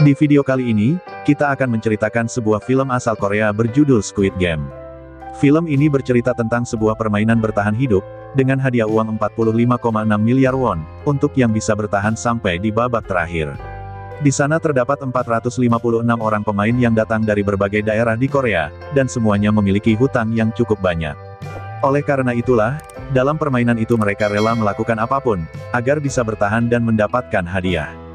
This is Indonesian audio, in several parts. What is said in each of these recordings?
Di video kali ini, kita akan menceritakan sebuah film asal Korea berjudul Squid Game. Film ini bercerita tentang sebuah permainan bertahan hidup, dengan hadiah uang 45,6 miliar won, untuk yang bisa bertahan sampai di babak terakhir. Di sana terdapat 456 orang pemain yang datang dari berbagai daerah di Korea, dan semuanya memiliki hutang yang cukup banyak. Oleh karena itulah, dalam permainan itu mereka rela melakukan apapun, agar bisa bertahan dan mendapatkan hadiah.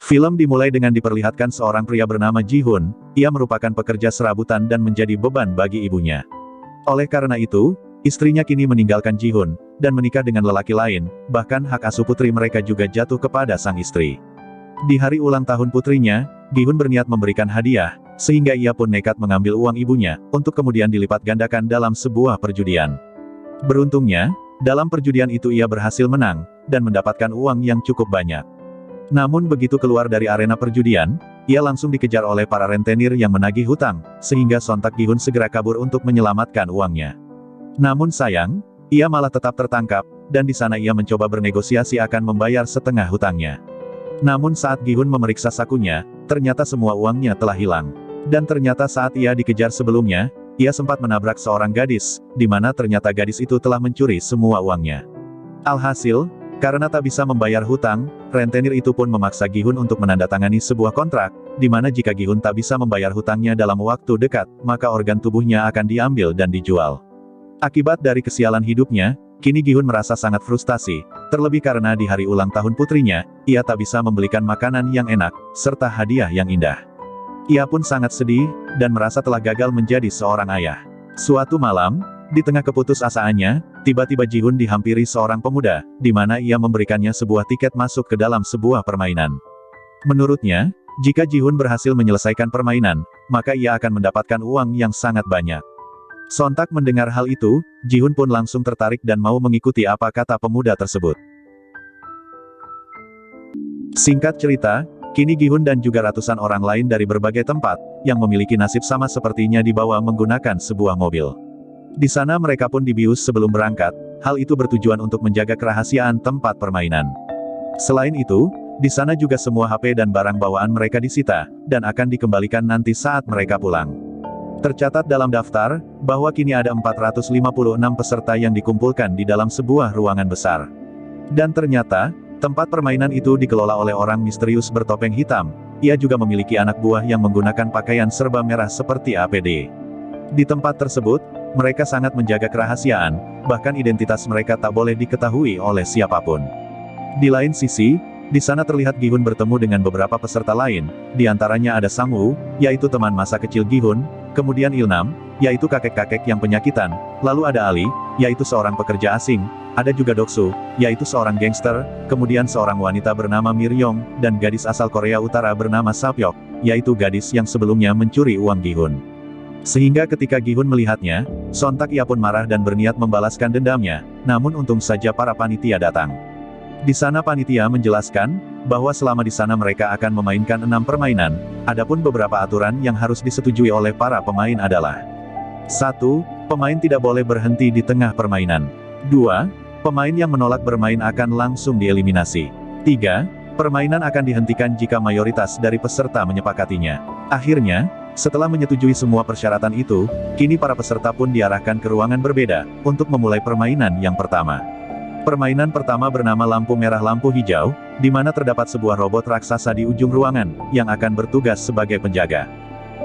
Film dimulai dengan diperlihatkan seorang pria bernama Ji-hoon. Ia merupakan pekerja serabutan dan menjadi beban bagi ibunya. Oleh karena itu, istrinya kini meninggalkan Ji-hoon, dan menikah dengan lelaki lain, bahkan hak asuh putri mereka juga jatuh kepada sang istri. Di hari ulang tahun putrinya, Ji-hoon berniat memberikan hadiah, sehingga ia pun nekat mengambil uang ibunya, untuk kemudian dilipat gandakan dalam sebuah perjudian. Beruntungnya, dalam perjudian itu ia berhasil menang, dan mendapatkan uang yang cukup banyak. Namun begitu keluar dari arena perjudian, ia langsung dikejar oleh para rentenir yang menagih hutang, sehingga sontak Ji-hoon segera kabur untuk menyelamatkan uangnya. Namun sayang, ia malah tetap tertangkap, dan di sana ia mencoba bernegosiasi akan membayar setengah hutangnya. Namun saat Ji-hoon memeriksa sakunya, ternyata semua uangnya telah hilang. Dan ternyata saat ia dikejar sebelumnya, ia sempat menabrak seorang gadis, di mana ternyata gadis itu telah mencuri semua uangnya. Alhasil, karena tak bisa membayar hutang, rentenir itu pun memaksa Ji-hoon untuk menandatangani sebuah kontrak, di mana jika Ji-hoon tak bisa membayar hutangnya dalam waktu dekat, maka organ tubuhnya akan diambil dan dijual. Akibat dari kesialan hidupnya, kini Ji-hoon merasa sangat frustasi, terlebih karena di hari ulang tahun putrinya, ia tak bisa membelikan makanan yang enak, serta hadiah yang indah. Ia pun sangat sedih, dan merasa telah gagal menjadi seorang ayah. Suatu malam, di tengah keputusasaannya, tiba-tiba Ji-hoon dihampiri seorang pemuda, di mana ia memberikannya sebuah tiket masuk ke dalam sebuah permainan. Menurutnya, jika Ji-hoon berhasil menyelesaikan permainan, maka ia akan mendapatkan uang yang sangat banyak. Sontak mendengar hal itu, Ji-hoon pun langsung tertarik dan mau mengikuti apa kata pemuda tersebut. Singkat cerita, kini Ji-hoon dan juga ratusan orang lain dari berbagai tempat, yang memiliki nasib sama sepertinya dibawa menggunakan sebuah mobil. Di sana mereka pun dibius sebelum berangkat, hal itu bertujuan untuk menjaga kerahasiaan tempat permainan. Selain itu, di sana juga semua HP dan barang bawaan mereka disita, dan akan dikembalikan nanti saat mereka pulang. Tercatat dalam daftar, bahwa kini ada 456 peserta yang dikumpulkan di dalam sebuah ruangan besar. Dan ternyata, tempat permainan itu dikelola oleh orang misterius bertopeng hitam. Ia juga memiliki anak buah yang menggunakan pakaian serba merah seperti APD. Di tempat tersebut, mereka sangat menjaga kerahasiaan, bahkan identitas mereka tak boleh diketahui oleh siapapun. Di lain sisi, di sana terlihat Ji-hoon bertemu dengan beberapa peserta lain, di antaranya ada Sang-woo, yaitu teman masa kecil Ji-hoon, kemudian Il-nam, yaitu kakek-kakek yang penyakitan, lalu ada Ali, yaitu seorang pekerja asing, ada juga Doksu, yaitu seorang gangster, kemudian seorang wanita bernama Mir-yong, dan gadis asal Korea Utara bernama Sapyok, yaitu gadis yang sebelumnya mencuri uang Ji-hoon. Sehingga ketika Ji-hoon melihatnya, sontak ia pun marah dan berniat membalaskan dendamnya, namun untung saja para panitia datang. Di sana panitia menjelaskan, bahwa selama di sana mereka akan memainkan 6 permainan, adapun beberapa aturan yang harus disetujui oleh para pemain adalah 1. Pemain tidak boleh berhenti di tengah permainan. 2. Pemain yang menolak bermain akan langsung dieliminasi. 3. Permainan akan dihentikan jika mayoritas dari peserta menyepakatinya. Akhirnya, setelah menyetujui semua persyaratan itu, kini para peserta pun diarahkan ke ruangan berbeda, untuk memulai permainan yang pertama. Permainan pertama bernama lampu merah lampu hijau, di mana terdapat sebuah robot raksasa di ujung ruangan, yang akan bertugas sebagai penjaga.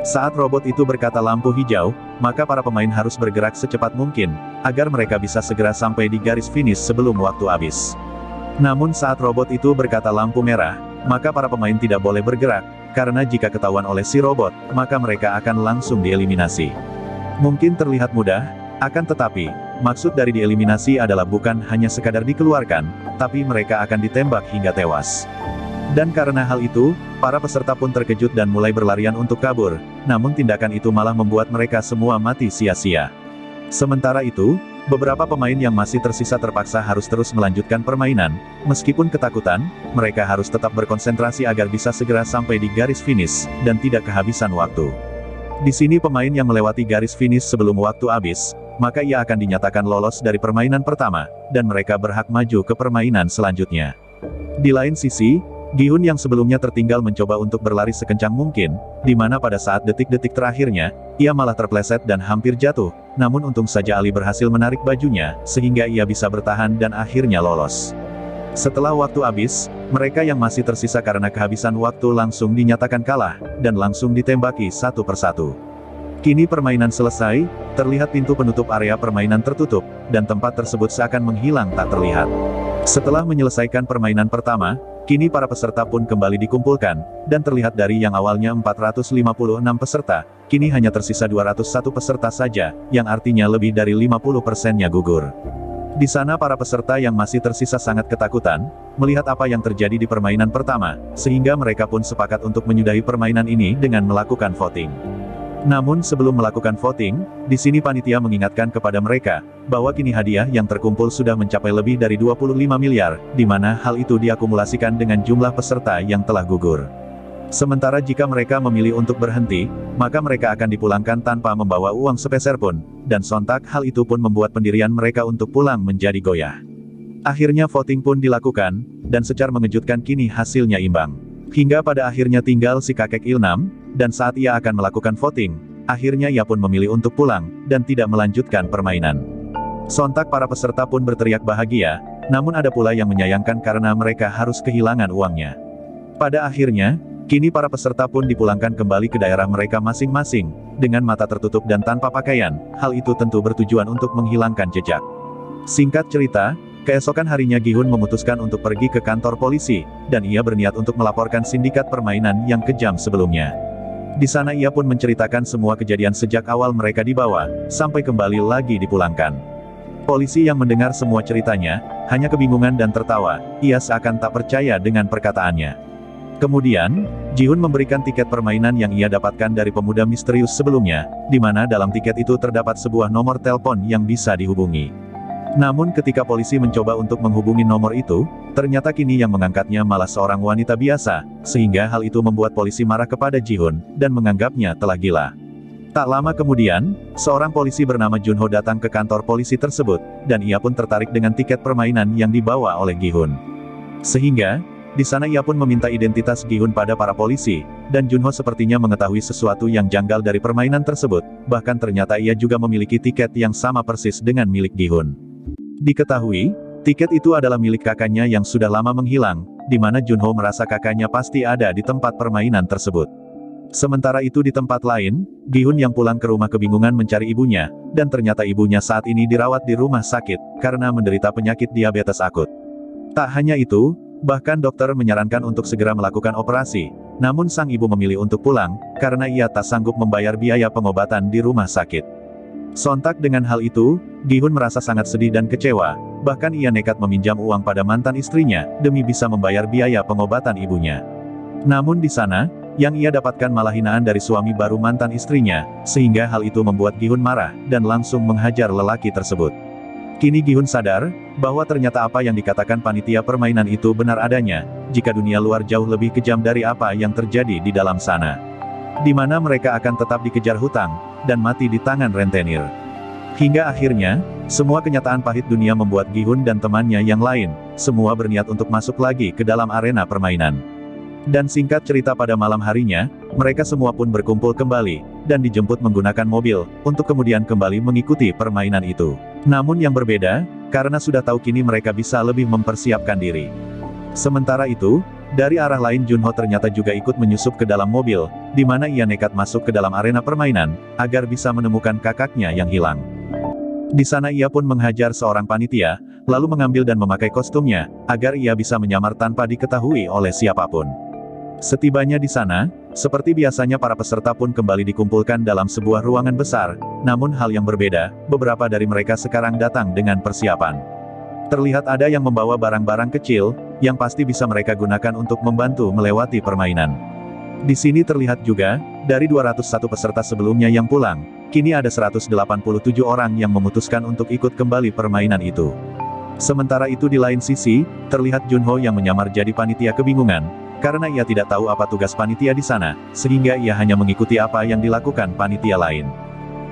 Saat robot itu berkata lampu hijau, maka para pemain harus bergerak secepat mungkin, agar mereka bisa segera sampai di garis finish sebelum waktu habis. Namun saat robot itu berkata lampu merah, maka para pemain tidak boleh bergerak, karena jika ketahuan oleh si robot, maka mereka akan langsung dieliminasi. Mungkin terlihat mudah, akan tetapi, maksud dari dieliminasi adalah bukan hanya sekadar dikeluarkan, tapi mereka akan ditembak hingga tewas. Dan karena hal itu, para peserta pun terkejut dan mulai berlarian untuk kabur, namun tindakan itu malah membuat mereka semua mati sia-sia. Sementara itu, beberapa pemain yang masih tersisa terpaksa harus terus melanjutkan permainan, meskipun ketakutan, mereka harus tetap berkonsentrasi agar bisa segera sampai di garis finish, dan tidak kehabisan waktu. Di sini pemain yang melewati garis finish sebelum waktu habis, maka ia akan dinyatakan lolos dari permainan pertama, dan mereka berhak maju ke permainan selanjutnya. Di lain sisi, Gi-hun yang sebelumnya tertinggal mencoba untuk berlari sekencang mungkin, di mana pada saat detik-detik terakhirnya, ia malah terpleset dan hampir jatuh, namun untung saja Ali berhasil menarik bajunya, sehingga ia bisa bertahan dan akhirnya lolos. Setelah waktu habis, mereka yang masih tersisa karena kehabisan waktu langsung dinyatakan kalah, dan langsung ditembaki satu persatu. Kini permainan selesai, terlihat pintu penutup area permainan tertutup, dan tempat tersebut seakan menghilang tak terlihat. Setelah menyelesaikan permainan pertama, kini para peserta pun kembali dikumpulkan, dan terlihat dari yang awalnya 456 peserta, kini hanya tersisa 201 peserta saja, yang artinya lebih dari 50%-nya gugur. Di sana para peserta yang masih tersisa sangat ketakutan, melihat apa yang terjadi di permainan pertama, sehingga mereka pun sepakat untuk menyudahi permainan ini dengan melakukan voting. Namun sebelum melakukan voting, di sini panitia mengingatkan kepada mereka, bahwa kini hadiah yang terkumpul sudah mencapai lebih dari 25 miliar, di mana hal itu diakumulasikan dengan jumlah peserta yang telah gugur. Sementara jika mereka memilih untuk berhenti, maka mereka akan dipulangkan tanpa membawa uang sepeser pun, dan sontak hal itu pun membuat pendirian mereka untuk pulang menjadi goyah. Akhirnya voting pun dilakukan, dan secara mengejutkan kini hasilnya imbang. Hingga pada akhirnya tinggal si kakek Ilnam, dan saat ia akan melakukan voting, akhirnya ia pun memilih untuk pulang, dan tidak melanjutkan permainan. Sontak para peserta pun berteriak bahagia, namun ada pula yang menyayangkan karena mereka harus kehilangan uangnya. Pada akhirnya, kini para peserta pun dipulangkan kembali ke daerah mereka masing-masing, dengan mata tertutup dan tanpa pakaian, hal itu tentu bertujuan untuk menghilangkan jejak. Singkat cerita, keesokan harinya Gi-hun memutuskan untuk pergi ke kantor polisi, dan ia berniat untuk melaporkan sindikat permainan yang kejam sebelumnya. Di sana ia pun menceritakan semua kejadian sejak awal mereka dibawa, sampai kembali lagi dipulangkan. Polisi yang mendengar semua ceritanya, hanya kebingungan dan tertawa, ia seakan tak percaya dengan perkataannya. Kemudian, Ji-hun memberikan tiket permainan yang ia dapatkan dari pemuda misterius sebelumnya, di mana dalam tiket itu terdapat sebuah nomor telepon yang bisa dihubungi. Namun ketika polisi mencoba untuk menghubungi nomor itu, ternyata kini yang mengangkatnya malah seorang wanita biasa, sehingga hal itu membuat polisi marah kepada Ji-hun, dan menganggapnya telah gila. Tak lama kemudian, seorang polisi bernama Junho datang ke kantor polisi tersebut, dan ia pun tertarik dengan tiket permainan yang dibawa oleh Gi-hun. Sehingga, di sana ia pun meminta identitas Gi-hun pada para polisi, dan Junho sepertinya mengetahui sesuatu yang janggal dari permainan tersebut, bahkan ternyata ia juga memiliki tiket yang sama persis dengan milik Gi-hun. Diketahui, tiket itu adalah milik kakaknya yang sudah lama menghilang, di mana Junho merasa kakaknya pasti ada di tempat permainan tersebut. Sementara itu di tempat lain, Gi-hun yang pulang ke rumah kebingungan mencari ibunya, dan ternyata ibunya saat ini dirawat di rumah sakit, karena menderita penyakit diabetes akut. Tak hanya itu, bahkan dokter menyarankan untuk segera melakukan operasi, namun sang ibu memilih untuk pulang, karena ia tak sanggup membayar biaya pengobatan di rumah sakit. Sontak dengan hal itu, Gi-hun merasa sangat sedih dan kecewa, bahkan ia nekat meminjam uang pada mantan istrinya, demi bisa membayar biaya pengobatan ibunya. Namun di sana, yang ia dapatkan malah hinaan dari suami baru mantan istrinya, sehingga hal itu membuat Gi-hun marah, dan langsung menghajar lelaki tersebut. Kini Gi-hun sadar, bahwa ternyata apa yang dikatakan panitia permainan itu benar adanya, jika dunia luar jauh lebih kejam dari apa yang terjadi di dalam sana. Di mana mereka akan tetap dikejar hutang, dan mati di tangan rentenir. Hingga akhirnya, semua kenyataan pahit dunia membuat Gi-hun dan temannya yang lain, semua berniat untuk masuk lagi ke dalam arena permainan. Dan singkat cerita pada malam harinya, mereka semua pun berkumpul kembali, dan dijemput menggunakan mobil, untuk kemudian kembali mengikuti permainan itu. Namun yang berbeda, karena sudah tahu kini mereka bisa lebih mempersiapkan diri. Sementara itu, dari arah lain Junho ternyata juga ikut menyusup ke dalam mobil, di mana ia nekat masuk ke dalam arena permainan, agar bisa menemukan kakaknya yang hilang. Di sana ia pun menghajar seorang panitia, lalu mengambil dan memakai kostumnya, agar ia bisa menyamar tanpa diketahui oleh siapapun. Setibanya di sana, seperti biasanya para peserta pun kembali dikumpulkan dalam sebuah ruangan besar, namun hal yang berbeda, beberapa dari mereka sekarang datang dengan persiapan. Terlihat ada yang membawa barang-barang kecil, yang pasti bisa mereka gunakan untuk membantu melewati permainan. Di sini terlihat juga, dari 201 peserta sebelumnya yang pulang, kini ada 187 orang yang memutuskan untuk ikut kembali permainan itu. Sementara itu di lain sisi, terlihat Junho yang menyamar jadi panitia kebingungan, karena ia tidak tahu apa tugas panitia di sana, sehingga ia hanya mengikuti apa yang dilakukan panitia lain.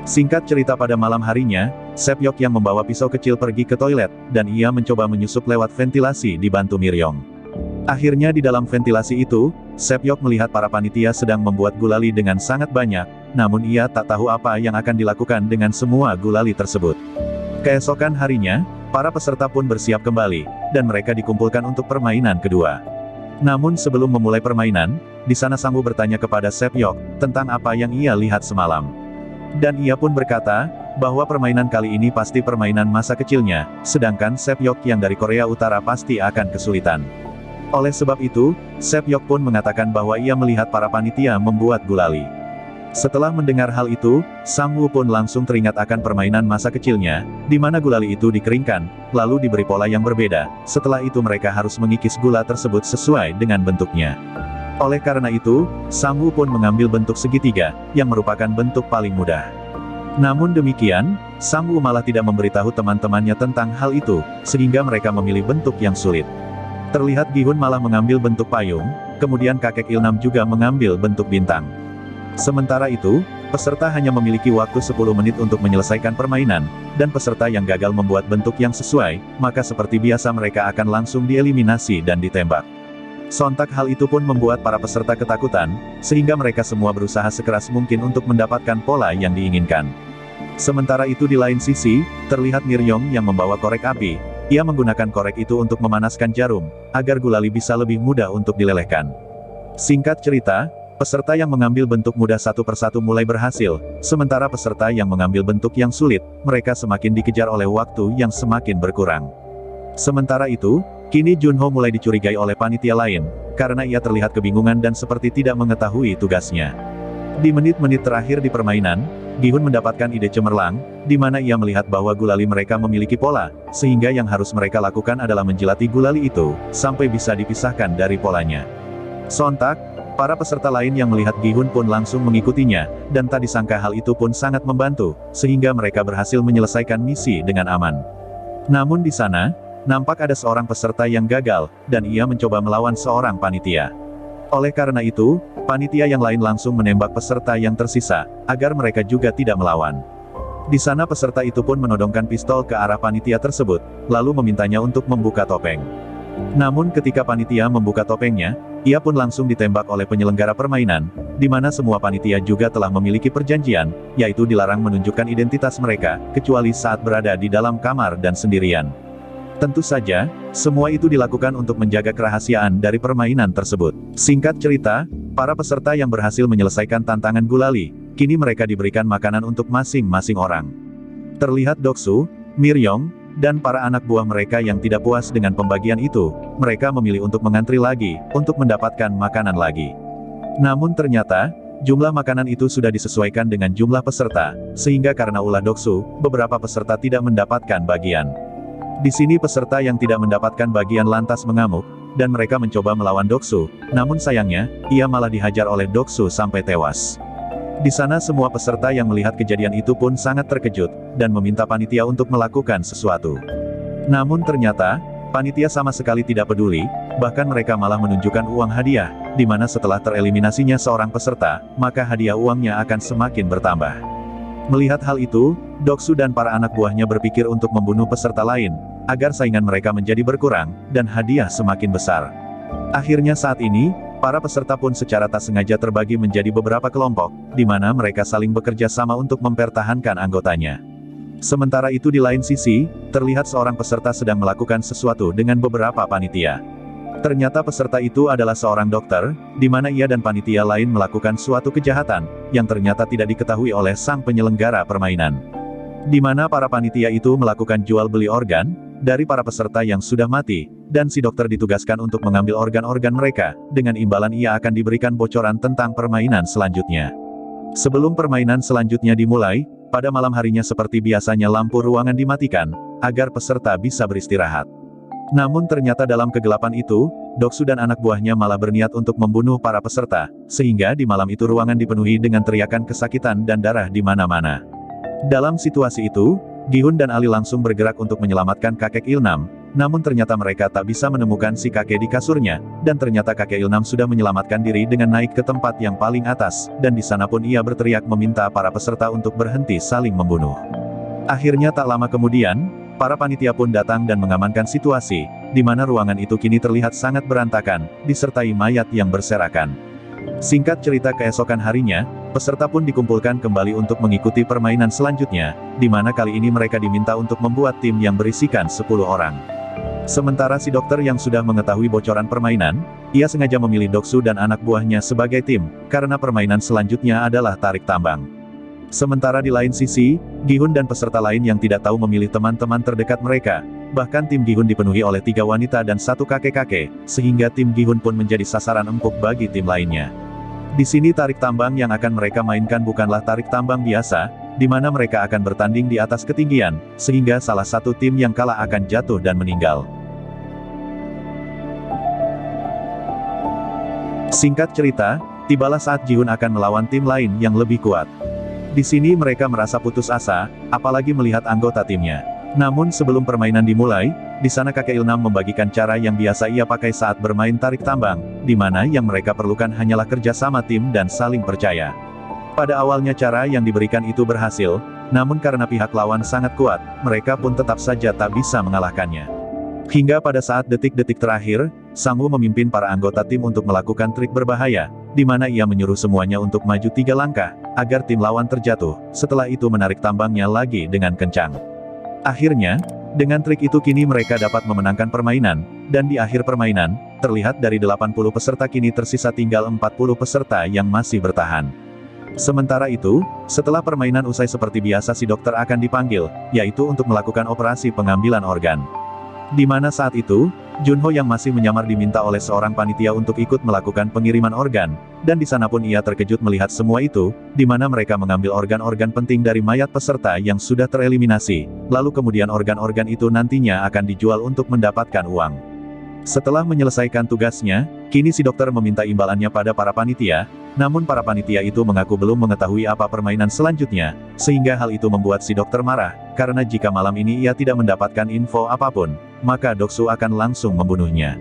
Singkat cerita pada malam harinya, Sepyok yang membawa pisau kecil pergi ke toilet, dan ia mencoba menyusup lewat ventilasi dibantu Miryong. Akhirnya di dalam ventilasi itu, Sepyok melihat para panitia sedang membuat gulali dengan sangat banyak, namun ia tak tahu apa yang akan dilakukan dengan semua gulali tersebut. Keesokan harinya, para peserta pun bersiap kembali, dan mereka dikumpulkan untuk permainan kedua. Namun sebelum memulai permainan, di sana Sang Woo bertanya kepada Sepyok tentang apa yang ia lihat semalam. Dan ia pun berkata, bahwa permainan kali ini pasti permainan masa kecilnya, sedangkan Sepyok yang dari Korea Utara pasti akan kesulitan. Oleh sebab itu, Sepyok pun mengatakan bahwa ia melihat para panitia membuat gulali. Setelah mendengar hal itu, Sang Woo pun langsung teringat akan permainan masa kecilnya, di mana gulali itu dikeringkan, lalu diberi pola yang berbeda. Setelah itu mereka harus mengikis gula tersebut sesuai dengan bentuknya. Oleh karena itu, Sang Woo pun mengambil bentuk segitiga, yang merupakan bentuk paling mudah. Namun demikian, Sang Woo malah tidak memberitahu teman-temannya tentang hal itu, sehingga mereka memilih bentuk yang sulit. Terlihat Gi-hun malah mengambil bentuk payung, kemudian kakek Il-nam juga mengambil bentuk bintang. Sementara itu, peserta hanya memiliki waktu 10 menit untuk menyelesaikan permainan, dan peserta yang gagal membuat bentuk yang sesuai, maka seperti biasa mereka akan langsung dieliminasi dan ditembak. Sontak hal itu pun membuat para peserta ketakutan, sehingga mereka semua berusaha sekeras mungkin untuk mendapatkan pola yang diinginkan. Sementara itu di lain sisi, terlihat Miryong yang membawa korek api. Ia menggunakan korek itu untuk memanaskan jarum, agar gulali bisa lebih mudah untuk dilelehkan. Singkat cerita, peserta yang mengambil bentuk mudah satu persatu mulai berhasil, sementara peserta yang mengambil bentuk yang sulit, mereka semakin dikejar oleh waktu yang semakin berkurang. Sementara itu, kini Junho mulai dicurigai oleh panitia lain, karena ia terlihat kebingungan dan seperti tidak mengetahui tugasnya. Di menit-menit terakhir di permainan, Gi-hun mendapatkan ide cemerlang, di mana ia melihat bahwa gulali mereka memiliki pola, sehingga yang harus mereka lakukan adalah menjilati gulali itu, sampai bisa dipisahkan dari polanya. Sontak, para peserta lain yang melihat Gi-hun pun langsung mengikutinya, dan tak disangka hal itu pun sangat membantu, sehingga mereka berhasil menyelesaikan misi dengan aman. Namun di sana, nampak ada seorang peserta yang gagal, dan ia mencoba melawan seorang panitia. Oleh karena itu, panitia yang lain langsung menembak peserta yang tersisa, agar mereka juga tidak melawan. Di sana peserta itu pun menodongkan pistol ke arah panitia tersebut, lalu memintanya untuk membuka topeng. Namun ketika panitia membuka topengnya, ia pun langsung ditembak oleh penyelenggara permainan, di mana semua panitia juga telah memiliki perjanjian, yaitu dilarang menunjukkan identitas mereka, kecuali saat berada di dalam kamar dan sendirian. Tentu saja, semua itu dilakukan untuk menjaga kerahasiaan dari permainan tersebut. Singkat cerita, para peserta yang berhasil menyelesaikan tantangan gulali, kini mereka diberikan makanan untuk masing-masing orang. Terlihat Doksu, Miryong, dan para anak buah mereka yang tidak puas dengan pembagian itu, mereka memilih untuk mengantri lagi, untuk mendapatkan makanan lagi. Namun ternyata, jumlah makanan itu sudah disesuaikan dengan jumlah peserta, sehingga karena ulah Doksu, beberapa peserta tidak mendapatkan bagian. Di sini peserta yang tidak mendapatkan bagian lantas mengamuk, dan mereka mencoba melawan Doksu, namun sayangnya, ia malah dihajar oleh Doksu sampai tewas. Di sana semua peserta yang melihat kejadian itu pun sangat terkejut, dan meminta panitia untuk melakukan sesuatu. Namun ternyata, panitia sama sekali tidak peduli, bahkan mereka malah menunjukkan uang hadiah, di mana setelah tereliminasinya seorang peserta, maka hadiah uangnya akan semakin bertambah. Melihat hal itu, Doksu dan para anak buahnya berpikir untuk membunuh peserta lain, agar saingan mereka menjadi berkurang, dan hadiah semakin besar. Akhirnya saat ini, para peserta pun secara tak sengaja terbagi menjadi beberapa kelompok, di mana mereka saling bekerja sama untuk mempertahankan anggotanya. Sementara itu di lain sisi, terlihat seorang peserta sedang melakukan sesuatu dengan beberapa panitia. Ternyata peserta itu adalah seorang dokter, di mana ia dan panitia lain melakukan suatu kejahatan, yang ternyata tidak diketahui oleh sang penyelenggara permainan. Di mana para panitia itu melakukan jual beli organ, dari para peserta yang sudah mati, dan si dokter ditugaskan untuk mengambil organ-organ mereka, dengan imbalan ia akan diberikan bocoran tentang permainan selanjutnya. Sebelum permainan selanjutnya dimulai, pada malam harinya seperti biasanya lampu ruangan dimatikan, agar peserta bisa beristirahat. Namun ternyata dalam kegelapan itu, Doksu dan anak buahnya malah berniat untuk membunuh para peserta, sehingga di malam itu ruangan dipenuhi dengan teriakan kesakitan dan darah di mana-mana. Dalam situasi itu, Gi-hun dan Ali langsung bergerak untuk menyelamatkan kakek Il-nam, namun ternyata mereka tak bisa menemukan si kakek di kasurnya, dan ternyata kakek Il-nam sudah menyelamatkan diri dengan naik ke tempat yang paling atas, dan di sana pun ia berteriak meminta para peserta untuk berhenti saling membunuh. Akhirnya tak lama kemudian, para panitia pun datang dan mengamankan situasi, di mana ruangan itu kini terlihat sangat berantakan, disertai mayat yang berserakan. Singkat cerita, keesokan harinya, peserta pun dikumpulkan kembali untuk mengikuti permainan selanjutnya, di mana kali ini mereka diminta untuk membuat tim yang berisikan 10 orang. Sementara si dokter yang sudah mengetahui bocoran permainan, ia sengaja memilih Doksu dan anak buahnya sebagai tim, karena permainan selanjutnya adalah tarik tambang. Sementara di lain sisi, Gi-hun dan peserta lain yang tidak tahu memilih teman-teman terdekat mereka, bahkan tim Gi-hun dipenuhi oleh 3 wanita dan 1 kakek-kakek, sehingga tim Gi-hun pun menjadi sasaran empuk bagi tim lainnya. Di sini tarik tambang yang akan mereka mainkan bukanlah tarik tambang biasa, di mana mereka akan bertanding di atas ketinggian, sehingga salah satu tim yang kalah akan jatuh dan meninggal. Singkat cerita, tibalah saat Ji-hun akan melawan tim lain yang lebih kuat. Di sini mereka merasa putus asa, apalagi melihat anggota timnya. Namun sebelum permainan dimulai, di sana kakek Ilnam membagikan cara yang biasa ia pakai saat bermain tarik tambang, di mana yang mereka perlukan hanyalah kerjasama tim dan saling percaya. Pada awalnya cara yang diberikan itu berhasil, namun karena pihak lawan sangat kuat, mereka pun tetap saja tak bisa mengalahkannya. Hingga pada saat detik-detik terakhir, Sang-woo memimpin para anggota tim untuk melakukan trik berbahaya, di mana ia menyuruh semuanya untuk maju 3 langkah, agar tim lawan terjatuh, setelah itu menarik tambangnya lagi dengan kencang. Akhirnya, dengan trik itu kini mereka dapat memenangkan permainan, dan di akhir permainan, terlihat dari 80 peserta kini tersisa tinggal 40 peserta yang masih bertahan. Sementara itu, setelah permainan usai seperti biasa si dokter akan dipanggil, yaitu untuk melakukan operasi pengambilan organ. Di mana saat itu, Junho yang masih menyamar diminta oleh seorang panitia untuk ikut melakukan pengiriman organ, dan di sana pun ia terkejut melihat semua itu, di mana mereka mengambil organ-organ penting dari mayat peserta yang sudah tereliminasi, lalu kemudian organ-organ itu nantinya akan dijual untuk mendapatkan uang. Setelah menyelesaikan tugasnya, kini si dokter meminta imbalannya pada para panitia, namun para panitia itu mengaku belum mengetahui apa permainan selanjutnya, sehingga hal itu membuat si dokter marah, karena jika malam ini ia tidak mendapatkan info apapun, maka Doksu akan langsung membunuhnya.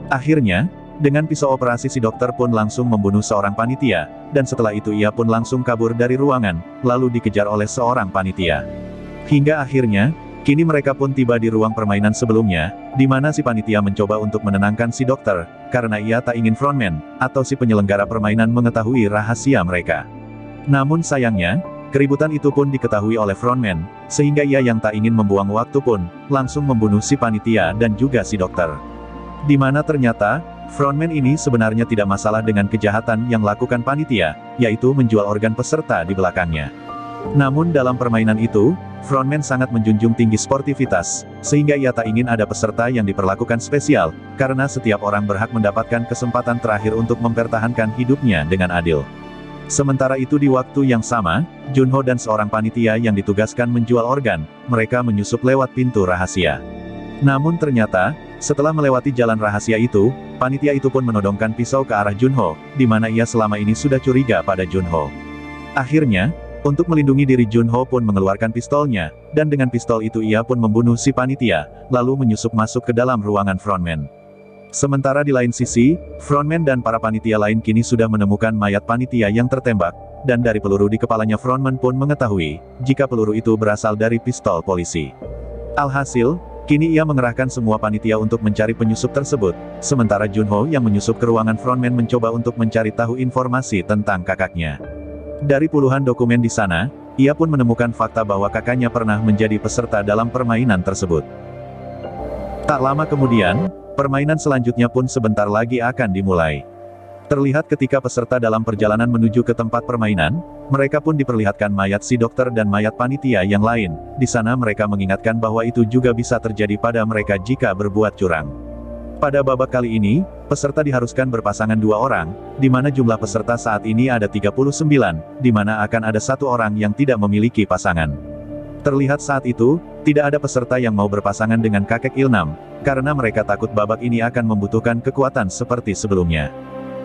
Akhirnya, dengan pisau operasi si dokter pun langsung membunuh seorang panitia, dan setelah itu ia pun langsung kabur dari ruangan, lalu dikejar oleh seorang panitia. Hingga akhirnya, kini mereka pun tiba di ruang permainan sebelumnya, di mana si panitia mencoba untuk menenangkan si dokter, karena ia tak ingin frontman, atau si penyelenggara permainan mengetahui rahasia mereka. Namun sayangnya, keributan itu pun diketahui oleh frontman, sehingga ia yang tak ingin membuang waktu pun, langsung membunuh si panitia dan juga si dokter. Di mana ternyata, frontman ini sebenarnya tidak masalah dengan kejahatan yang lakukan panitia, yaitu menjual organ peserta di belakangnya. Namun dalam permainan itu, frontman sangat menjunjung tinggi sportivitas, sehingga ia tak ingin ada peserta yang diperlakukan spesial, karena setiap orang berhak mendapatkan kesempatan terakhir untuk mempertahankan hidupnya dengan adil. Sementara itu di waktu yang sama, Junho dan seorang panitia yang ditugaskan menjual organ, mereka menyusup lewat pintu rahasia. Namun ternyata, setelah melewati jalan rahasia itu, panitia itu pun menodongkan pisau ke arah Junho, di mana ia selama ini sudah curiga pada Junho. Akhirnya, untuk melindungi diri Junho pun mengeluarkan pistolnya, dan dengan pistol itu ia pun membunuh si panitia, lalu menyusup masuk ke dalam ruangan frontman. Sementara di lain sisi, frontman dan para panitia lain kini sudah menemukan mayat panitia yang tertembak, dan dari peluru di kepalanya frontman pun mengetahui, jika peluru itu berasal dari pistol polisi. Alhasil, kini ia mengerahkan semua panitia untuk mencari penyusup tersebut, sementara Junho yang menyusup ke ruangan frontman mencoba untuk mencari tahu informasi tentang kakaknya. Dari puluhan dokumen di sana, ia pun menemukan fakta bahwa kakaknya pernah menjadi peserta dalam permainan tersebut. Tak lama kemudian, permainan selanjutnya pun sebentar lagi akan dimulai. Terlihat ketika peserta dalam perjalanan menuju ke tempat permainan, mereka pun diperlihatkan mayat si dokter dan mayat panitia yang lain. Di sana mereka mengingatkan bahwa itu juga bisa terjadi pada mereka jika berbuat curang. Pada babak kali ini, peserta diharuskan berpasangan 2 orang, di mana jumlah peserta saat ini ada 39, di mana akan ada 1 orang yang tidak memiliki pasangan. Terlihat saat itu, tidak ada peserta yang mau berpasangan dengan kakek Ilnam, karena mereka takut babak ini akan membutuhkan kekuatan seperti sebelumnya.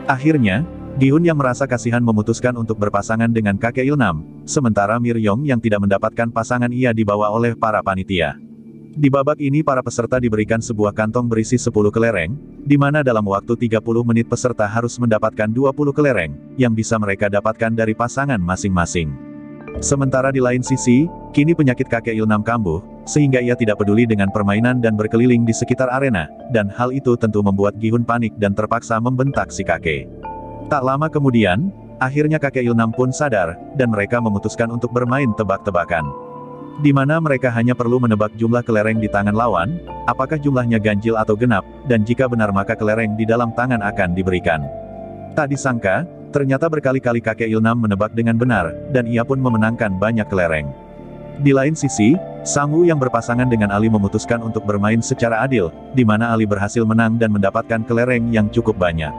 Akhirnya, Gi-hun yang merasa kasihan memutuskan untuk berpasangan dengan kakek Ilnam, sementara Mir-yong yang tidak mendapatkan pasangan ia dibawa oleh para panitia. Di babak ini para peserta diberikan sebuah kantong berisi 10 kelereng, di mana dalam waktu 30 menit peserta harus mendapatkan 20 kelereng, yang bisa mereka dapatkan dari pasangan masing-masing. Sementara di lain sisi, kini penyakit kakek Ilnam kambuh, sehingga ia tidak peduli dengan permainan dan berkeliling di sekitar arena, dan hal itu tentu membuat Gi-hun panik dan terpaksa membentak si kakek. Tak lama kemudian, akhirnya kakek Il-nam pun sadar, dan mereka memutuskan untuk bermain tebak-tebakan. Di mana mereka hanya perlu menebak jumlah kelereng di tangan lawan, apakah jumlahnya ganjil atau genap, dan jika benar maka kelereng di dalam tangan akan diberikan. Tak disangka, ternyata berkali-kali kakek Il-nam menebak dengan benar, dan ia pun memenangkan banyak kelereng. Di lain sisi, Sang Woo yang berpasangan dengan Ali memutuskan untuk bermain secara adil, di mana Ali berhasil menang dan mendapatkan kelereng yang cukup banyak.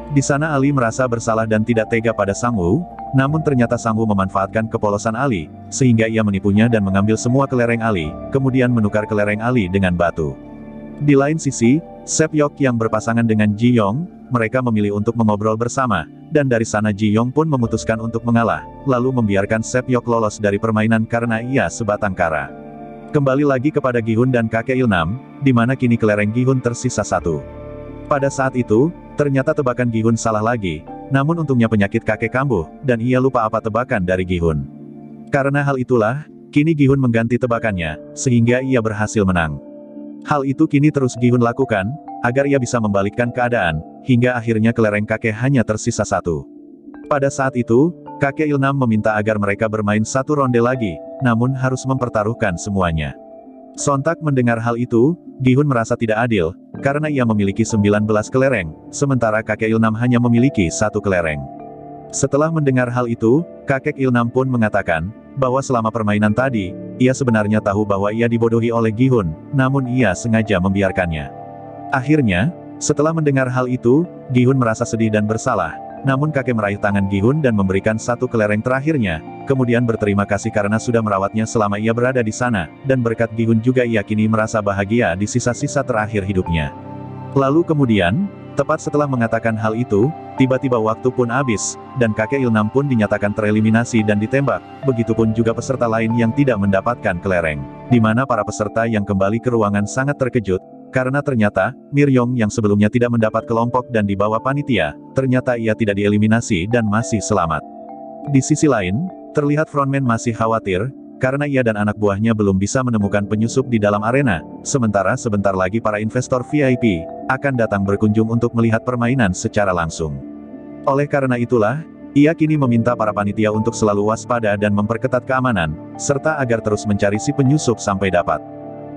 Di sana Ali merasa bersalah dan tidak tega pada Sang Woo, namun ternyata Sang Woo memanfaatkan kepolosan Ali, sehingga ia menipunya dan mengambil semua kelereng Ali, kemudian menukar kelereng Ali dengan batu. Di lain sisi, Sep Yok yang berpasangan dengan Ji Yong, mereka memilih untuk mengobrol bersama, dan dari sana Ji Yong pun memutuskan untuk mengalah, lalu membiarkan Sep Yok lolos dari permainan karena ia sebatang kara. Kembali lagi kepada Gi-hun dan kakek Il-nam, di mana kini kelereng Gi-hun tersisa satu. Pada saat itu, ternyata tebakan Gi-hun salah lagi, namun untungnya penyakit kakek kambuh, dan ia lupa apa tebakan dari Gi-hun. Karena hal itulah, kini Gi-hun mengganti tebakannya, sehingga ia berhasil menang. Hal itu kini terus Gi-hun lakukan, agar ia bisa membalikkan keadaan, hingga akhirnya kelereng kakek hanya tersisa satu. Pada saat itu, kakek Il-nam meminta agar mereka bermain satu ronde lagi, namun harus mempertaruhkan semuanya. Sontak mendengar hal itu, Gi-hun merasa tidak adil, karena ia memiliki 19 kelereng, sementara kakek Il-nam hanya memiliki satu kelereng. Setelah mendengar hal itu, kakek Il-nam pun mengatakan, bahwa selama permainan tadi, ia sebenarnya tahu bahwa ia dibodohi oleh Gi-hun, namun ia sengaja membiarkannya. Akhirnya, setelah mendengar hal itu, Gi-hun merasa sedih dan bersalah, namun kakek meraih tangan Gi-hun dan memberikan satu kelereng terakhirnya, kemudian berterima kasih karena sudah merawatnya selama ia berada di sana, dan berkat Gi-hun juga ia kini merasa bahagia di sisa-sisa terakhir hidupnya. Lalu kemudian, tepat setelah mengatakan hal itu, tiba-tiba waktu pun habis, dan kakek Il-nam pun dinyatakan tereliminasi dan ditembak, begitupun juga peserta lain yang tidak mendapatkan kelereng. Di mana para peserta yang kembali ke ruangan sangat terkejut, karena ternyata, Mir-yong yang sebelumnya tidak mendapat kelompok dan dibawa panitia, ternyata ia tidak dieliminasi dan masih selamat. Di sisi lain, terlihat frontman masih khawatir, karena ia dan anak buahnya belum bisa menemukan penyusup di dalam arena, sementara sebentar lagi para investor VIP akan datang berkunjung untuk melihat permainan secara langsung. Oleh karena itulah, ia kini meminta para panitia untuk selalu waspada dan memperketat keamanan, serta agar terus mencari si penyusup sampai dapat.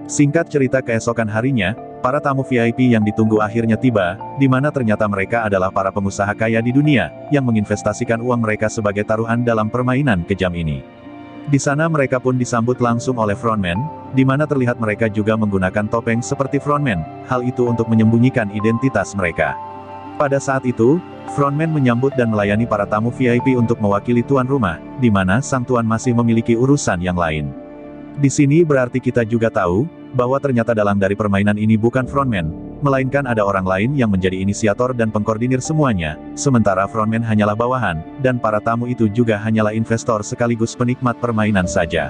Singkat cerita, keesokan harinya, para tamu VIP yang ditunggu akhirnya tiba, di mana ternyata mereka adalah para pengusaha kaya di dunia, yang menginvestasikan uang mereka sebagai taruhan dalam permainan kejam ini. Di sana mereka pun disambut langsung oleh frontman, di mana terlihat mereka juga menggunakan topeng seperti frontman, hal itu untuk menyembunyikan identitas mereka. Pada saat itu, frontman menyambut dan melayani para tamu VIP untuk mewakili tuan rumah, di mana sang tuan masih memiliki urusan yang lain. Di sini berarti kita juga tahu, bahwa ternyata dalang dari permainan ini bukan frontman, melainkan ada orang lain yang menjadi inisiator dan pengkoordinir semuanya, sementara frontman hanyalah bawahan, dan para tamu itu juga hanyalah investor sekaligus penikmat permainan saja.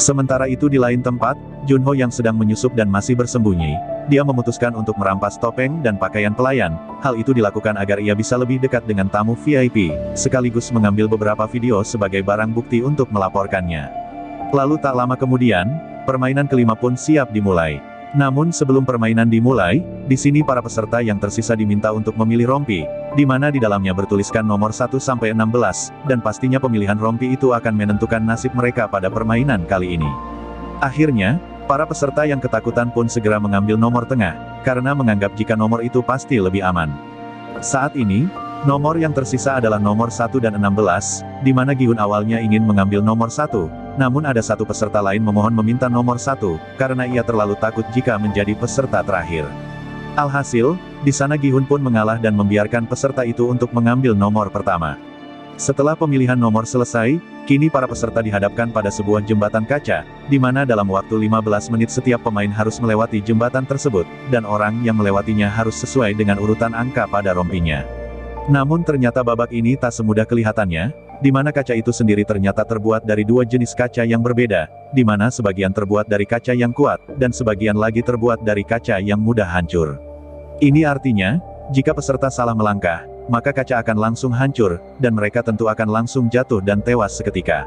Sementara itu di lain tempat, Junho yang sedang menyusup dan masih bersembunyi, dia memutuskan untuk merampas topeng dan pakaian pelayan. Hal itu dilakukan agar ia bisa lebih dekat dengan tamu VIP, sekaligus mengambil beberapa video sebagai barang bukti untuk melaporkannya. Lalu tak lama kemudian, permainan kelima pun siap dimulai. Namun sebelum permainan dimulai, di sini para peserta yang tersisa diminta untuk memilih rompi, di mana di dalamnya bertuliskan nomor 1 sampai 16, dan pastinya pemilihan rompi itu akan menentukan nasib mereka pada permainan kali ini. Akhirnya, para peserta yang ketakutan pun segera mengambil nomor tengah, karena menganggap jika nomor itu pasti lebih aman. Saat ini, nomor yang tersisa adalah nomor 1 dan 16, di mana Gi-hun awalnya ingin mengambil nomor 1, namun ada satu peserta lain memohon meminta nomor 1, karena ia terlalu takut jika menjadi peserta terakhir. Alhasil, di sana Gi-hun pun mengalah dan membiarkan peserta itu untuk mengambil nomor pertama. Setelah pemilihan nomor selesai, kini para peserta dihadapkan pada sebuah jembatan kaca, di mana dalam waktu 15 menit setiap pemain harus melewati jembatan tersebut, dan orang yang melewatinya harus sesuai dengan urutan angka pada rompinya. Namun ternyata babak ini tak semudah kelihatannya, di mana kaca itu sendiri ternyata terbuat dari dua jenis kaca yang berbeda, di mana sebagian terbuat dari kaca yang kuat, dan sebagian lagi terbuat dari kaca yang mudah hancur. Ini artinya, jika peserta salah melangkah, maka kaca akan langsung hancur, dan mereka tentu akan langsung jatuh dan tewas seketika.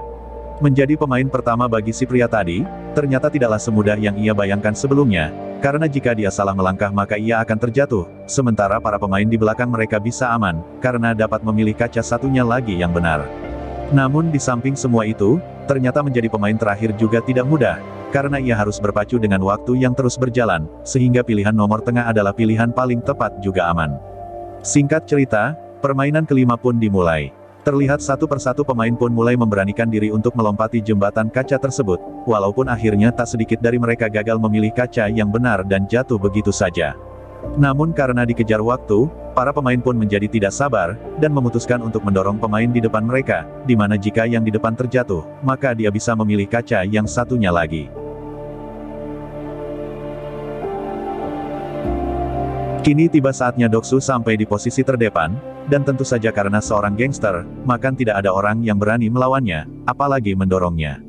Menjadi pemain pertama bagi si pria tadi, ternyata tidaklah semudah yang ia bayangkan sebelumnya, karena jika dia salah melangkah maka ia akan terjatuh, sementara para pemain di belakang mereka bisa aman, karena dapat memilih kaca satunya lagi yang benar. Namun di samping semua itu, ternyata menjadi pemain terakhir juga tidak mudah, karena ia harus berpacu dengan waktu yang terus berjalan, sehingga pilihan nomor tengah adalah pilihan paling tepat juga aman. Singkat cerita, permainan kelima pun dimulai. Terlihat satu persatu pemain pun mulai memberanikan diri untuk melompati jembatan kaca tersebut, walaupun akhirnya tak sedikit dari mereka gagal memilih kaca yang benar dan jatuh begitu saja. Namun karena dikejar waktu, para pemain pun menjadi tidak sabar, dan memutuskan untuk mendorong pemain di depan mereka, di mana jika yang di depan terjatuh, maka dia bisa memilih kaca yang satunya lagi. Kini tiba saatnya Doksu sampai di posisi terdepan, dan tentu saja karena seorang gangster, maka tidak ada orang yang berani melawannya, apalagi mendorongnya.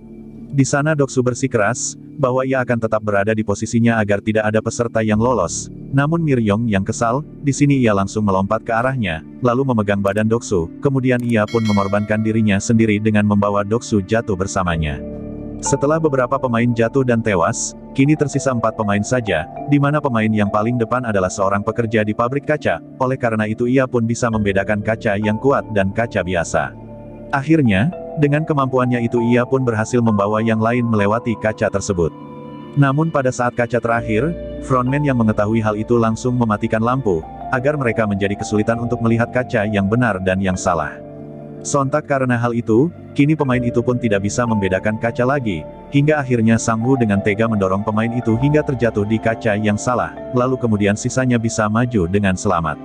Di sana Doksu bersikeras, bahwa ia akan tetap berada di posisinya agar tidak ada peserta yang lolos. Namun Miryong yang kesal, di sini ia langsung melompat ke arahnya, lalu memegang badan Doksu, kemudian ia pun mengorbankan dirinya sendiri dengan membawa Doksu jatuh bersamanya. Setelah beberapa pemain jatuh dan tewas, kini tersisa 4 pemain saja, di mana pemain yang paling depan adalah seorang pekerja di pabrik kaca, oleh karena itu ia pun bisa membedakan kaca yang kuat dan kaca biasa. Akhirnya, dengan kemampuannya itu ia pun berhasil membawa yang lain melewati kaca tersebut. Namun pada saat kaca terakhir, frontman yang mengetahui hal itu langsung mematikan lampu, agar mereka menjadi kesulitan untuk melihat kaca yang benar dan yang salah. Sontak karena hal itu, kini pemain itu pun tidak bisa membedakan kaca lagi, hingga akhirnya Sang Woo dengan tega mendorong pemain itu hingga terjatuh di kaca yang salah, lalu kemudian sisanya bisa maju dengan selamat.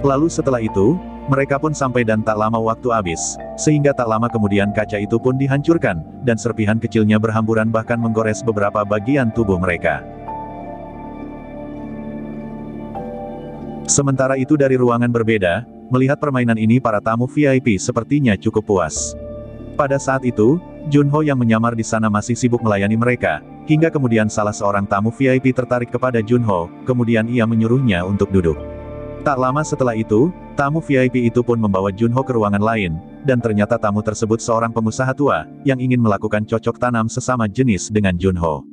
Lalu setelah itu, mereka pun sampai dan tak lama waktu habis, sehingga tak lama kemudian kaca itu pun dihancurkan, dan serpihan kecilnya berhamburan bahkan menggores beberapa bagian tubuh mereka. Sementara itu dari ruangan berbeda, melihat permainan ini para tamu VIP sepertinya cukup puas. Pada saat itu, Junho yang menyamar di sana masih sibuk melayani mereka, hingga kemudian salah seorang tamu VIP tertarik kepada Junho, kemudian ia menyuruhnya untuk duduk. Tak lama setelah itu, tamu VIP itu pun membawa Junho ke ruangan lain, dan ternyata tamu tersebut seorang pengusaha tua, yang ingin melakukan cocok tanam sesama jenis dengan Junho.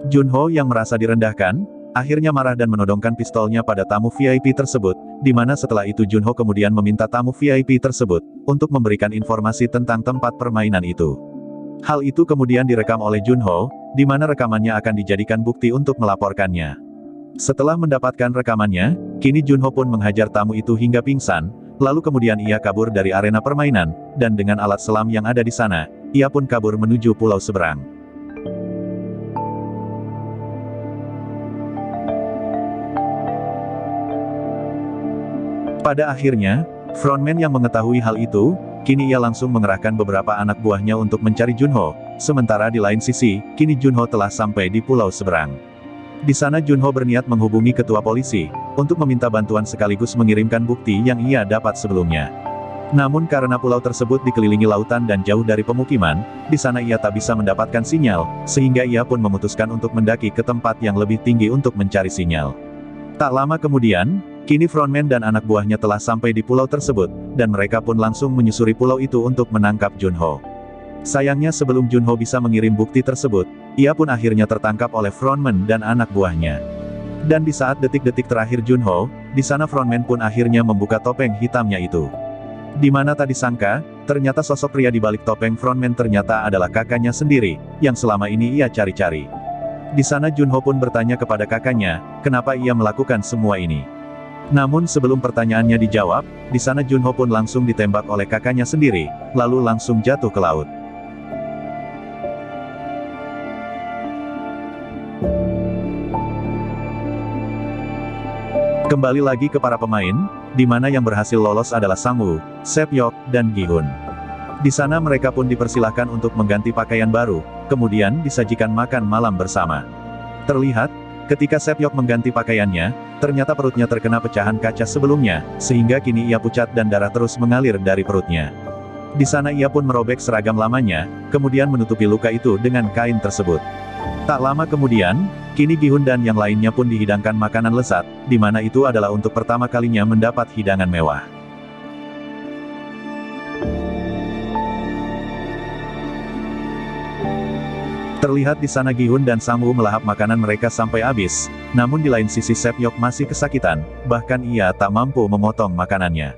Junho yang merasa direndahkan, akhirnya marah dan menodongkan pistolnya pada tamu VIP tersebut, di mana setelah itu Junho kemudian meminta tamu VIP tersebut, untuk memberikan informasi tentang tempat permainan itu. Hal itu kemudian direkam oleh Junho, di mana rekamannya akan dijadikan bukti untuk melaporkannya. Setelah mendapatkan rekamannya, kini Junho pun menghajar tamu itu hingga pingsan, lalu kemudian ia kabur dari arena permainan, dan dengan alat selam yang ada di sana, ia pun kabur menuju pulau seberang. Pada akhirnya, frontman yang mengetahui hal itu, kini ia langsung mengerahkan beberapa anak buahnya untuk mencari Junho, sementara di lain sisi, kini Junho telah sampai di pulau seberang. Di sana Junho berniat menghubungi ketua polisi, untuk meminta bantuan sekaligus mengirimkan bukti yang ia dapat sebelumnya. Namun karena pulau tersebut dikelilingi lautan dan jauh dari pemukiman, di sana ia tak bisa mendapatkan sinyal, sehingga ia pun memutuskan untuk mendaki ke tempat yang lebih tinggi untuk mencari sinyal. Tak lama kemudian, kini frontman dan anak buahnya telah sampai di pulau tersebut, dan mereka pun langsung menyusuri pulau itu untuk menangkap Junho. Sayangnya sebelum Junho bisa mengirim bukti tersebut, ia pun akhirnya tertangkap oleh frontman dan anak buahnya. Dan di saat detik-detik terakhir Junho, di sana frontman pun akhirnya membuka topeng hitamnya itu. Di mana tak disangka, ternyata sosok pria di balik topeng frontman ternyata adalah kakaknya sendiri, yang selama ini ia cari-cari. Di sana Junho pun bertanya kepada kakaknya, kenapa ia melakukan semua ini. Namun sebelum pertanyaannya dijawab, di sana Junho pun langsung ditembak oleh kakaknya sendiri, lalu langsung jatuh ke laut. Kembali lagi ke para pemain, di mana yang berhasil lolos adalah Sang Woo, Sepyeok, dan Gi-hun. Di sana mereka pun dipersilahkan untuk mengganti pakaian baru, kemudian disajikan makan malam bersama. Terlihat, ketika Sepyeok mengganti pakaiannya, ternyata perutnya terkena pecahan kaca sebelumnya, sehingga kini ia pucat dan darah terus mengalir dari perutnya. Di sana ia pun merobek seragam lamanya, kemudian menutupi luka itu dengan kain tersebut. Tak lama kemudian, kini Gi-hun dan yang lainnya pun dihidangkan makanan lezat, di mana itu adalah untuk pertama kalinya mendapat hidangan mewah. Terlihat di sana Gi-hun dan Sang-woo melahap makanan mereka sampai habis, namun di lain sisi Sep-yok masih kesakitan, bahkan ia tak mampu memotong makanannya.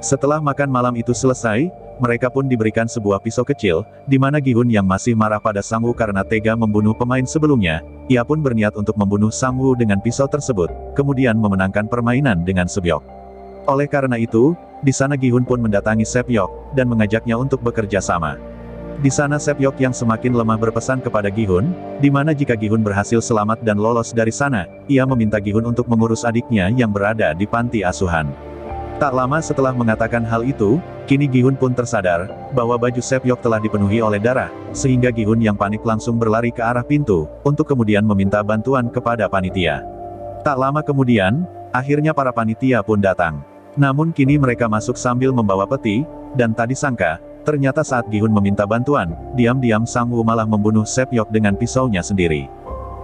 Setelah makan malam itu selesai, mereka pun diberikan sebuah pisau kecil, di mana Gi-hun yang masih marah pada Sang-woo karena tega membunuh pemain sebelumnya, ia pun berniat untuk membunuh Sang-woo dengan pisau tersebut, kemudian memenangkan permainan dengan Sep-yok. Oleh karena itu, di sana Gi-hun pun mendatangi Sep-yok, dan mengajaknya untuk bekerja sama. Di sana Sep-yok yang semakin lemah berpesan kepada Gi-hun, di mana jika Gi-hun berhasil selamat dan lolos dari sana, ia meminta Gi-hun untuk mengurus adiknya yang berada di panti asuhan. Tak lama setelah mengatakan hal itu, kini Gi-hun pun tersadar, bahwa baju Sep-yok telah dipenuhi oleh darah, sehingga Gi-hun yang panik langsung berlari ke arah pintu, untuk kemudian meminta bantuan kepada panitia. Tak lama kemudian, akhirnya para panitia pun datang. Namun kini mereka masuk sambil membawa peti, dan tak disangka, ternyata saat Gi-hun meminta bantuan, diam-diam Sang-woo malah membunuh Sep-yok dengan pisaunya sendiri.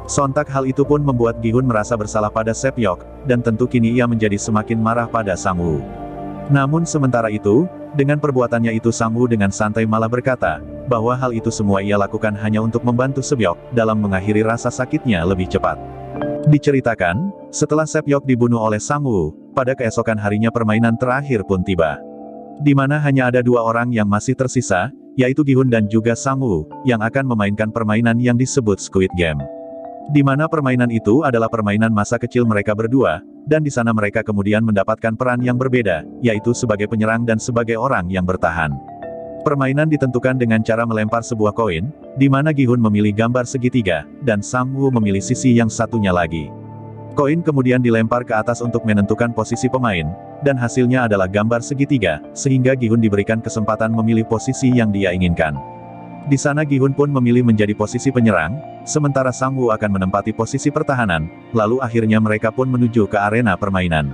Sontak hal itu pun membuat Gi-hun merasa bersalah pada Sep-yok, dan tentu kini ia menjadi semakin marah pada Sang-woo. Namun sementara itu, dengan perbuatannya itu Sang-woo dengan santai malah berkata, bahwa hal itu semua ia lakukan hanya untuk membantu Sep-yok, dalam mengakhiri rasa sakitnya lebih cepat. Diceritakan, setelah Sep-yok dibunuh oleh Sang-woo, pada keesokan harinya permainan terakhir pun tiba. Di mana hanya ada dua orang yang masih tersisa, yaitu Gi-hun dan juga Sang-woo, yang akan memainkan permainan yang disebut Squid Game. Di mana permainan itu adalah permainan masa kecil mereka berdua, dan di sana mereka kemudian mendapatkan peran yang berbeda, yaitu sebagai penyerang dan sebagai orang yang bertahan. Permainan ditentukan dengan cara melempar sebuah koin, di mana Gi-hun memilih gambar segitiga, dan Sang-woo memilih sisi yang satunya lagi. Koin kemudian dilempar ke atas untuk menentukan posisi pemain, dan hasilnya adalah gambar segitiga, sehingga Gi-hun diberikan kesempatan memilih posisi yang dia inginkan. Di sana Gi-hun pun memilih menjadi posisi penyerang, sementara Sang-woo akan menempati posisi pertahanan, lalu akhirnya mereka pun menuju ke arena permainan.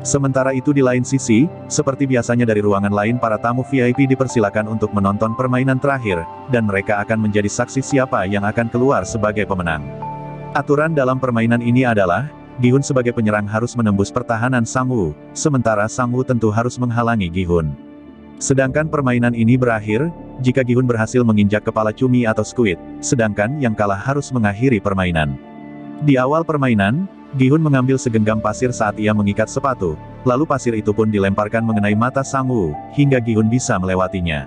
Sementara itu di lain sisi, seperti biasanya dari ruangan lain para tamu VIP dipersilakan untuk menonton permainan terakhir, dan mereka akan menjadi saksi siapa yang akan keluar sebagai pemenang. Aturan dalam permainan ini adalah, Gi-hun sebagai penyerang harus menembus pertahanan Sang-woo, sementara Sang-woo tentu harus menghalangi Gi-hun. Sedangkan permainan ini berakhir, jika Gi-hun berhasil menginjak kepala cumi atau squid, sedangkan yang kalah harus mengakhiri permainan. Di awal permainan, Gi-hun mengambil segenggam pasir saat ia mengikat sepatu, lalu pasir itu pun dilemparkan mengenai mata Sang-woo, hingga Gi-hun bisa melewatinya.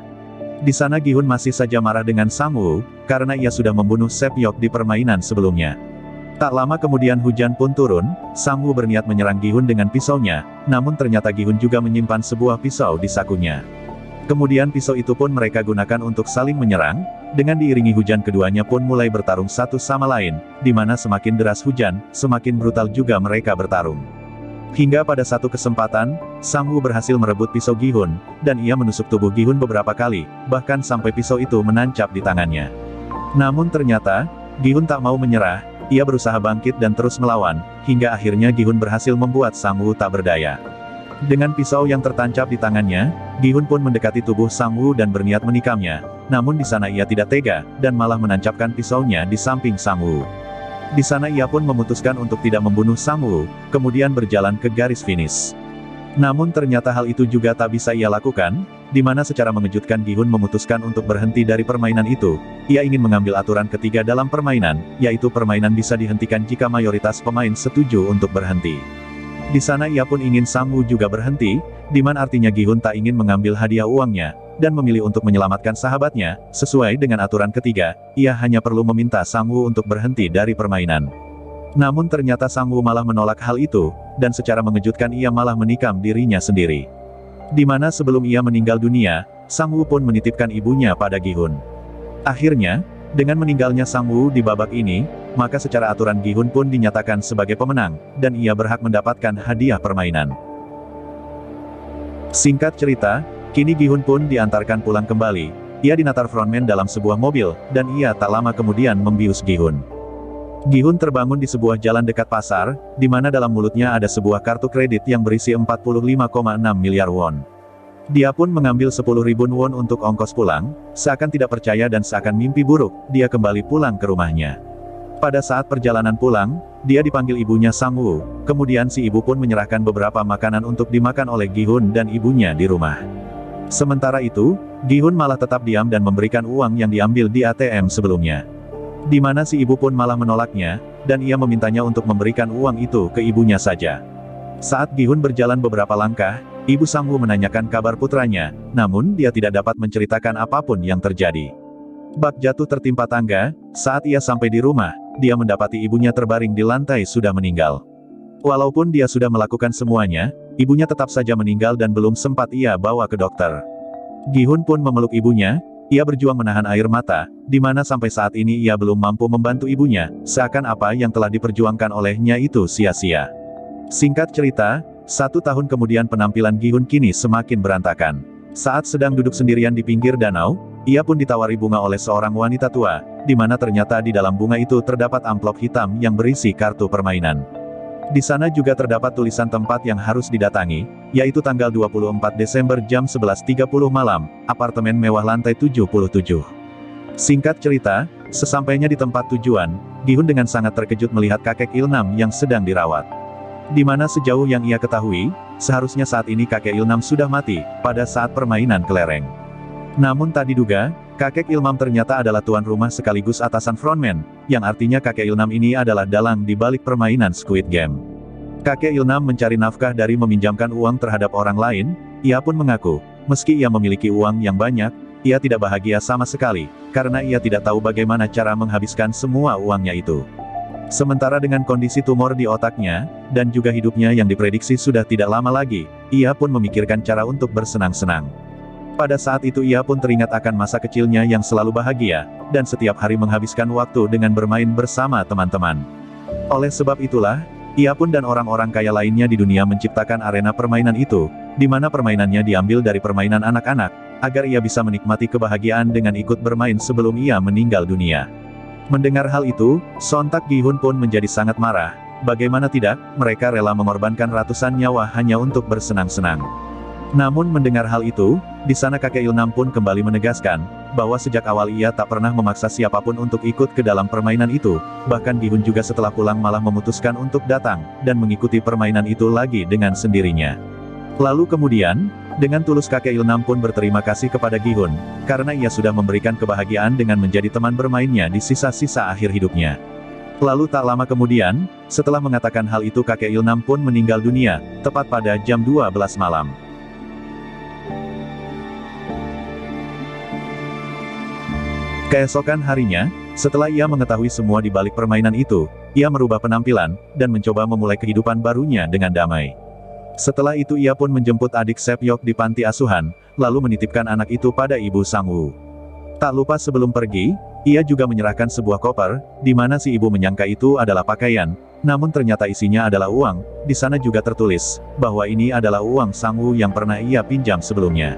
Di sana Gi-hun masih saja marah dengan Sang-woo, karena ia sudah membunuh Sep-yok di permainan sebelumnya. Tak lama kemudian hujan pun turun, Sang-woo berniat menyerang Gi-hun dengan pisaunya, namun ternyata Gi-hun juga menyimpan sebuah pisau di sakunya. Kemudian pisau itu pun mereka gunakan untuk saling menyerang, dengan diiringi hujan keduanya pun mulai bertarung satu sama lain, di mana semakin deras hujan, semakin brutal juga mereka bertarung. Hingga pada satu kesempatan, Sang-woo berhasil merebut pisau Gi-hun, dan ia menusuk tubuh Gi-hun beberapa kali, bahkan sampai pisau itu menancap di tangannya. Namun ternyata, Gi-hun tak mau menyerah, ia berusaha bangkit dan terus melawan, hingga akhirnya Gi-hun berhasil membuat Sang-woo tak berdaya. Dengan pisau yang tertancap di tangannya, Gi-hun pun mendekati tubuh Sang-woo dan berniat menikamnya, namun di sana ia tidak tega, dan malah menancapkan pisaunya di samping Sang-woo. Di sana ia pun memutuskan untuk tidak membunuh Sang-woo, kemudian berjalan ke garis finish. Namun ternyata hal itu juga tak bisa ia lakukan, di mana secara mengejutkan Gi-hun memutuskan untuk berhenti dari permainan itu. Ia ingin mengambil aturan ketiga dalam permainan, yaitu permainan bisa dihentikan jika mayoritas pemain setuju untuk berhenti. Di sana ia pun ingin Sang-woo juga berhenti, di mana artinya Gi-hun tak ingin mengambil hadiah uangnya, dan memilih untuk menyelamatkan sahabatnya. Sesuai dengan aturan ketiga, ia hanya perlu meminta Sang-woo untuk berhenti dari permainan. Namun ternyata Sang-woo malah menolak hal itu, dan secara mengejutkan ia malah menikam dirinya sendiri. Di mana sebelum ia meninggal dunia, Sang-woo pun menitipkan ibunya pada Gi-hun. Akhirnya, dengan meninggalnya Sang-woo di babak ini, maka secara aturan Gi-hun pun dinyatakan sebagai pemenang, dan ia berhak mendapatkan hadiah permainan. Singkat cerita, kini Gi-hun pun diantarkan pulang kembali. Ia dinatar frontman dalam sebuah mobil, dan ia tak lama kemudian membius Gi-hun. Gi-hun terbangun di sebuah jalan dekat pasar, di mana dalam mulutnya ada sebuah kartu kredit yang berisi 45,6 miliar won. Dia pun mengambil 10.000 won untuk ongkos pulang, seakan tidak percaya dan seakan mimpi buruk, dia kembali pulang ke rumahnya. Pada saat perjalanan pulang, dia dipanggil ibunya Sang-woo, kemudian si ibu pun menyerahkan beberapa makanan untuk dimakan oleh Gi-hun dan ibunya di rumah. Sementara itu, Gi-hun malah tetap diam dan memberikan uang yang diambil di ATM sebelumnya. Di mana si ibu pun malah menolaknya, dan ia memintanya untuk memberikan uang itu ke ibunya saja. Saat Gi-hun berjalan beberapa langkah, Ibu Sang-woo menanyakan kabar putranya, namun dia tidak dapat menceritakan apapun yang terjadi. Bak jatuh tertimpa tangga, saat ia sampai di rumah, dia mendapati ibunya terbaring di lantai sudah meninggal. Walaupun dia sudah melakukan semuanya, ibunya tetap saja meninggal dan belum sempat ia bawa ke dokter. Gi-hun pun memeluk ibunya, ia berjuang menahan air mata, di mana sampai saat ini ia belum mampu membantu ibunya, seakan apa yang telah diperjuangkan olehnya itu sia-sia. Singkat cerita, 1 tahun kemudian penampilan Gi-hun kini semakin berantakan. Saat sedang duduk sendirian di pinggir danau, ia pun ditawari bunga oleh seorang wanita tua, di mana ternyata di dalam bunga itu terdapat amplop hitam yang berisi kartu permainan. Di sana juga terdapat tulisan tempat yang harus didatangi, yaitu tanggal 24 Desember jam 11.30 malam, apartemen mewah lantai 77. Singkat cerita, sesampainya di tempat tujuan, Gi-hun dengan sangat terkejut melihat kakek Ilnam yang sedang dirawat. Di mana sejauh yang ia ketahui, seharusnya saat ini kakek Ilnam sudah mati, pada saat permainan kelereng. Namun tak diduga, kakek Ilnam ternyata adalah tuan rumah sekaligus atasan frontman, yang artinya kakek Ilnam ini adalah dalang di balik permainan Squid Game. Kakek Ilnam mencari nafkah dari meminjamkan uang terhadap orang lain, ia pun mengaku, meski ia memiliki uang yang banyak, ia tidak bahagia sama sekali, karena ia tidak tahu bagaimana cara menghabiskan semua uangnya itu. Sementara dengan kondisi tumor di otaknya, dan juga hidupnya yang diprediksi sudah tidak lama lagi, ia pun memikirkan cara untuk bersenang-senang. Pada saat itu ia pun teringat akan masa kecilnya yang selalu bahagia, dan setiap hari menghabiskan waktu dengan bermain bersama teman-teman. Oleh sebab itulah, ia pun dan orang-orang kaya lainnya di dunia menciptakan arena permainan itu, di mana permainannya diambil dari permainan anak-anak, agar ia bisa menikmati kebahagiaan dengan ikut bermain sebelum ia meninggal dunia. Mendengar hal itu, sontak Gi-hun pun menjadi sangat marah. Bagaimana tidak, mereka rela mengorbankan ratusan nyawa hanya untuk bersenang-senang. Namun mendengar hal itu, di sana kakek Ilnam pun kembali menegaskan, bahwa sejak awal ia tak pernah memaksa siapapun untuk ikut ke dalam permainan itu, bahkan Gi-hun juga setelah pulang malah memutuskan untuk datang, dan mengikuti permainan itu lagi dengan sendirinya. Lalu kemudian, dengan tulus kakek Ilnam pun berterima kasih kepada Gi-hun, karena ia sudah memberikan kebahagiaan dengan menjadi teman bermainnya di sisa-sisa akhir hidupnya. Lalu tak lama kemudian, setelah mengatakan hal itu kakek Ilnam pun meninggal dunia, tepat pada jam 12 malam. Keesokan harinya, setelah ia mengetahui semua di balik permainan itu, ia merubah penampilan, dan mencoba memulai kehidupan barunya dengan damai. Setelah itu ia pun menjemput adik Sepyeok di panti asuhan, lalu menitipkan anak itu pada Ibu Sang-woo. Tak lupa sebelum pergi, ia juga menyerahkan sebuah koper, di mana si ibu menyangka itu adalah pakaian, namun ternyata isinya adalah uang. Di sana juga tertulis, bahwa ini adalah uang Sang-woo yang pernah ia pinjam sebelumnya.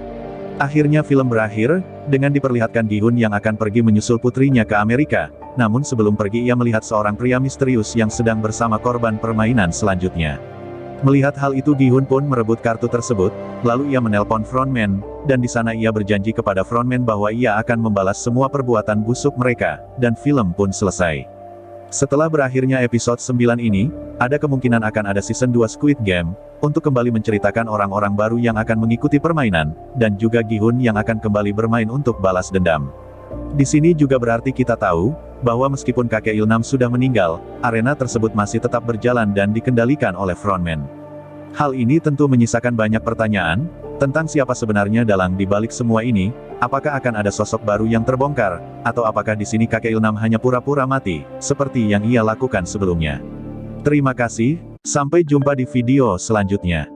Akhirnya film berakhir, dengan diperlihatkan Gi-hun yang akan pergi menyusul putrinya ke Amerika, namun sebelum pergi ia melihat seorang pria misterius yang sedang bersama korban permainan selanjutnya. Melihat hal itu Gi-hun pun merebut kartu tersebut, lalu ia menelpon frontman, dan di sana ia berjanji kepada frontman bahwa ia akan membalas semua perbuatan busuk mereka, dan film pun selesai. Setelah berakhirnya episode 9 ini, ada kemungkinan akan ada season 2 Squid Game, untuk kembali menceritakan orang-orang baru yang akan mengikuti permainan, dan juga Gi-hun yang akan kembali bermain untuk balas dendam. Di sini juga berarti kita tahu, bahwa meskipun kakek Ilnam sudah meninggal, arena tersebut masih tetap berjalan dan dikendalikan oleh frontman. Hal ini tentu menyisakan banyak pertanyaan, tentang siapa sebenarnya dalang di balik semua ini, apakah akan ada sosok baru yang terbongkar, atau apakah di sini kakek Ilnam hanya pura-pura mati, seperti yang ia lakukan sebelumnya. Terima kasih, sampai jumpa di video selanjutnya.